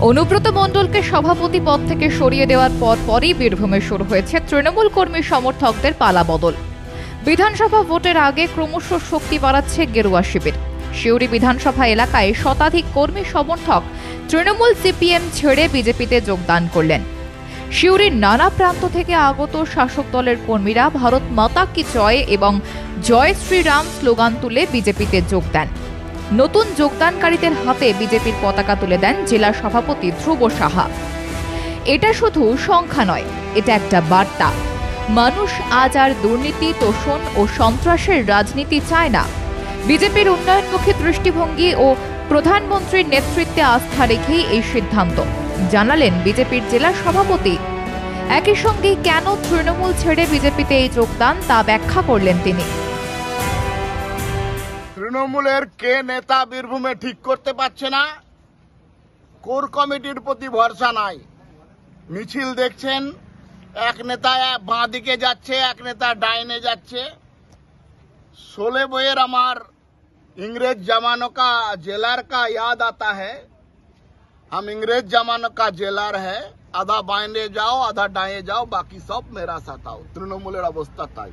অনুব্রত মণ্ডলকে সভাপতি পদ থেকে সরিয়ে দেওয়ার পরই বীরভূমে শুরু হয়েছে তৃণমূল কর্মী সমর্থকদের পালাবদল। বিধানসভা ভোটের আগে ক্রমশ শক্তি বাড়াচ্ছে গেরুয়া শিবির। সিউড়ি বিধানসভা এলাকায় শতাধিক কর্মী সমর্থক তৃণমূল সিপিএম ছেড়ে বিজেপিতে যোগদান করলেন। সিউড়ির নানা প্রান্ত থেকে আগত শাসক দলের কর্মীরা ভারত মাতা কি জয় এবং জয় শ্রীরাম স্লোগান তুলে বিজেপিতে যোগ দেন। নতুন যোগদানকারীদের হাতে বিজেপির পতাকা তুলে দেন জেলা সভাপতি ধ্রুব সাহা। এটা শুধু সংখ্যা নয়, এটা একটা বার্তা। মানুষ আজ আর দুর্নীতি, তোষণ ও সন্ত্রাসের রাজনীতি চায় না। বিজেপির উন্নয়নমুখী দৃষ্টিভঙ্গি ও প্রধানমন্ত্রীর নেতৃত্বে আস্থা রেখেই এই সিদ্ধান্ত, জানালেন বিজেপির জেলা সভাপতি। একই সঙ্গে কেন তৃণমূল ছেড়ে বিজেপিতে এই যোগদান তা ব্যাখ্যা করলেন তিনি। তৃণমূলের কে নেতা বীরভূমে ঠিক করতে পারছে না, কোর কমিটির প্রতি ভরসা নাই। মিছিল দেখছেন, এক নেতা বাঁ দিকে যাচ্ছে, এক নেতা ডাইনে যাচ্ছে। 16 বইয়ের আমার इंग्रेज जमानों का जेलर का याद आता है। हम इंग्रेज जमानों का जेलर है, आधा बाएं जाओ आधा दाएं जाओ, बाकी सब मेरा साथ आओ। তৃণমূলের অবস্থা তাই।